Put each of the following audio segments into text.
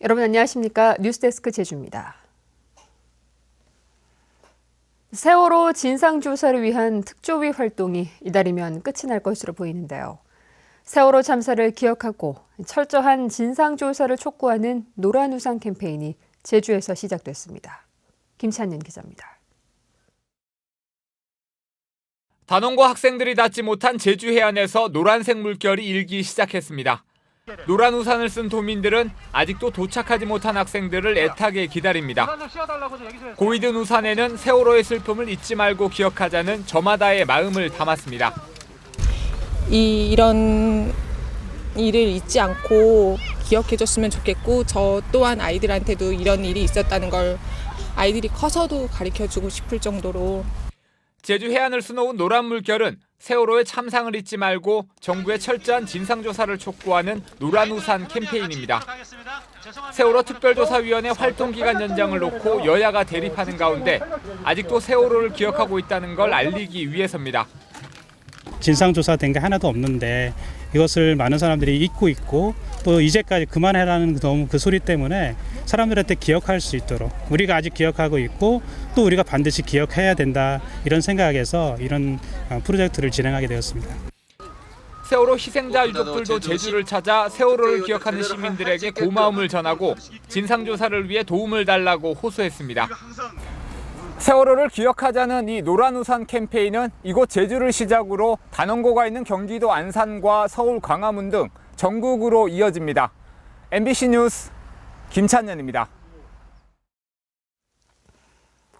여러분 안녕하십니까? 뉴스데스크 제주입니다. 세월호 진상조사를 위한 특조위 활동이 이달이면 끝이 날 것으로 보이는데요. 세월호 참사를 기억하고 철저한 진상조사를 촉구하는 노란우산 캠페인이 제주에서 시작됐습니다. 김찬윤 기자입니다. 단원고 학생들이 닿지 못한 제주 해안에서 노란색 물결이 일기 시작했습니다. 노란 우산을 쓴 도민들은 아직도 도착하지 못한 학생들을 애타게 기다립니다. 고이든 우산에는 세월호의 슬픔을 잊지 말고 기억하자는 저마다의 마음을 담았습니다. 이런 일을 잊지 않고 기억해줬으면 좋겠고, 저 또한 아이들한테도 이런 일이 있었다는 걸 아이들이 커서도 가르쳐주고 싶을 정도로. 제주 해안을 수놓은 노란 물결은 세월호의 참상을 잊지 말고 정부의 철저한 진상조사를 촉구하는 노란우산 캠페인입니다. 세월호 특별조사위원회 활동기간 연장을 놓고 여야가 대립하는 가운데 아직도 세월호를 기억하고 있다는 걸 알리기 위해서입니다. 진상조사된 게 하나도 없는데 이것을 많은 사람들이 잊고 있고 또 이제까지 그만해라는 너무 그 소리 때문에 사람들한테 기억할 수 있도록 우리가 아직 기억하고 있고 또 우리가 반드시 기억해야 된다, 이런 생각에서 이런 프로젝트를 진행하게 되었습니다. 세월호 희생자 유족들도 제주를 찾아 세월호를 기억하는 시민들에게 고마움을 전하고 진상조사를 위해 도움을 달라고 호소했습니다. 세월호를 기억하자는 이 노란우산 캠페인은 이곳 제주를 시작으로 단원고가 있는 경기도 안산과 서울 광화문 등 전국으로 이어집니다. MBC 뉴스 김찬현입니다.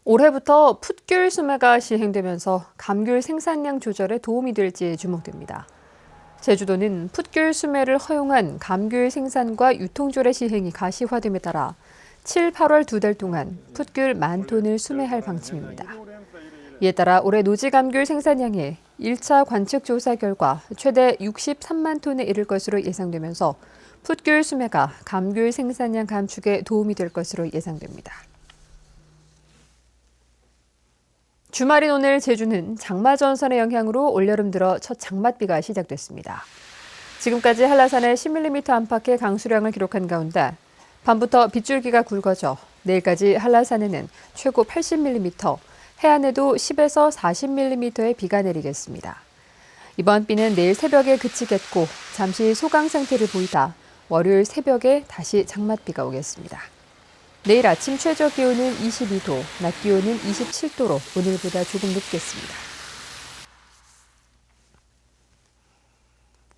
올해부터 풋귤 수매가 시행되면서 감귤 생산량 조절에 도움이 될지 주목됩니다. 제주도는 풋귤 수매를 허용한 감귤 생산과 유통조례 시행이 가시화됨에 따라 7, 8월 2달 동안 풋귤 10,000톤을 수매할 방침입니다. 이에 따라 올해 노지감귤 생산량이 1차 관측 조사 결과 최대 63만 톤에 이를 것으로 예상되면서 풋귤 수매가 감귤 생산량 감축에 도움이 될 것으로 예상됩니다. 주말인 오늘 제주는 장마전선의 영향으로 올여름 들어 첫 장맛비가 시작됐습니다. 지금까지 한라산에 10mm 안팎의 강수량을 기록한 가운데 밤부터 빗줄기가 굵어져 내일까지 한라산에는 최고 80mm, 해안에도 10에서 40mm의 비가 내리겠습니다. 이번 비는 내일 새벽에 그치겠고 잠시 소강 상태를 보이다 월요일 새벽에 다시 장맛비가 오겠습니다. 내일 아침 최저 기온은 22도, 낮 기온은 27도로 오늘보다 조금 높겠습니다.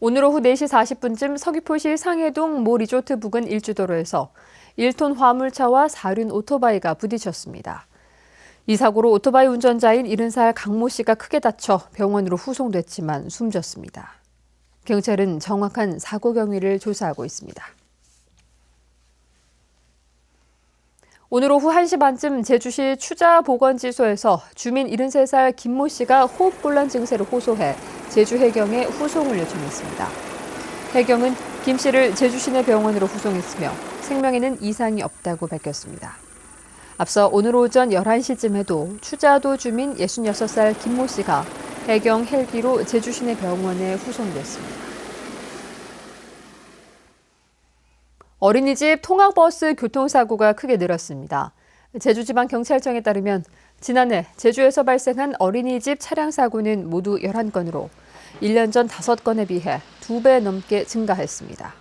오늘 오후 4시 40분쯤 서귀포시 상해동 모 리조트 부근 일주도로에서 1톤 화물차와 4륜 오토바이가 부딪혔습니다. 이 사고로 오토바이 운전자인 70살 강모 씨가 크게 다쳐 병원으로 후송됐지만 숨졌습니다. 경찰은 정확한 사고 경위를 조사하고 있습니다. 오늘 오후 1시 반쯤 제주시 추자보건지소에서 주민 73살 김모 씨가 호흡곤란 증세를 호소해 제주해경에 후송을 요청했습니다. 해경은 김 씨를 제주시내 병원으로 후송했으며 생명에는 이상이 없다고 밝혔습니다. 앞서 오늘 오전 11시쯤에도 추자도 주민 66살 김모 씨가 해경 헬기로 제주시내 병원에 후송됐습니다. 어린이집 통학버스 교통사고가 크게 늘었습니다. 제주지방경찰청에 따르면 지난해 제주에서 발생한 어린이집 차량 사고는 모두 11건으로 1년 전 5건에 비해 2배 넘게 증가했습니다.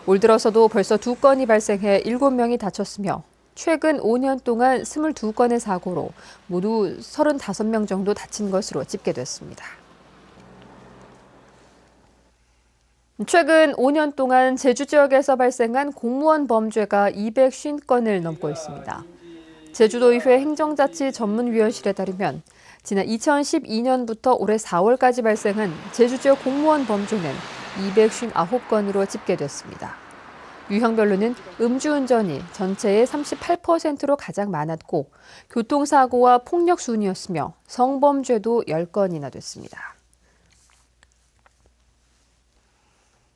올 들어서도 벌써 2건이 발생해 7명이 다쳤으며 최근 5년 동안 22건의 사고로 모두 35명 정도 다친 것으로 집계됐습니다. 최근 5년 동안 제주 지역에서 발생한 공무원 범죄가 250건을 넘고 있습니다. 제주도의회 행정자치전문위원실에 따르면 지난 2012년부터 올해 4월까지 발생한 제주 지역 공무원 범죄는 259건으로 집계됐습니다. 유형별로는 음주운전이 전체의 38%로 가장 많았고 교통사고와 폭력 순이었으며 성범죄도 10건이나 됐습니다.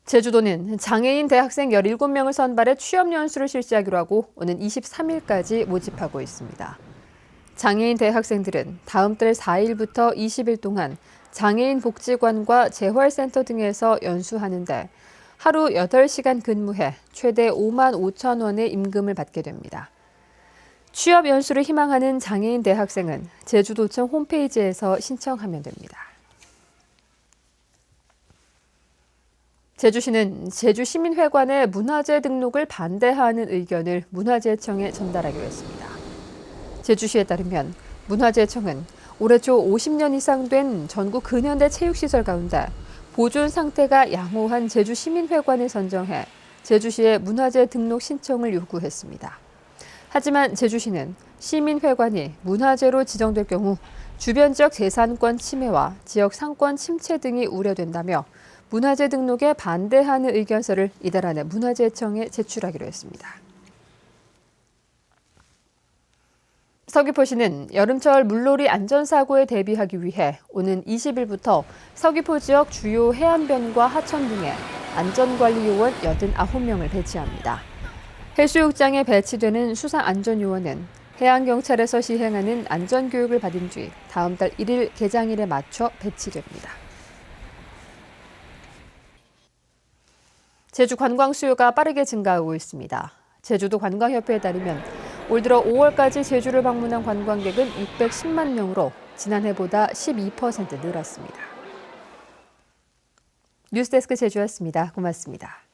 제주도는 장애인 대학생 17명을 선발해 취업연수를 실시하기로 하고 오는 23일까지 모집하고 있습니다. 장애인 대학생들은 다음 달 4일부터 20일 동안 장애인 복지관과 재활센터 등에서 연수하는데 하루 8시간 근무해 최대 5만 5천 원의 임금을 받게 됩니다. 취업 연수를 희망하는 장애인 대학생은 제주도청 홈페이지에서 신청하면 됩니다. 제주시는 제주시민회관의 문화재 등록을 반대하는 의견을 문화재청에 전달하기로 했습니다. 제주시에 따르면 문화재청은 올해 초 50년 이상 된 전국 근현대 체육시설 가운데 보존 상태가 양호한 제주시민회관을 선정해 제주시에 문화재 등록 신청을 요구했습니다. 하지만 제주시는 시민회관이 문화재로 지정될 경우 주변 지역 재산권 침해와 지역 상권 침체 등이 우려된다며 문화재 등록에 반대하는 의견서를 이달 안에 문화재청에 제출하기로 했습니다. 서귀포시는 여름철 물놀이 안전사고에 대비하기 위해 오는 20일부터 서귀포 지역 주요 해안변과 하천 등에 안전관리 요원 89명을 배치합니다. 해수욕장에 배치되는 수상안전요원은 해양경찰에서 시행하는 안전교육을 받은 뒤 다음 달 1일 개장일에 맞춰 배치됩니다. 제주 관광 수요가 빠르게 증가하고 있습니다. 제주도 관광협회에 따르면 올 들어 5월까지 제주를 방문한 관광객은 610만 명으로 지난해보다 12% 늘었습니다. 뉴스데스크 제주였습니다. 고맙습니다.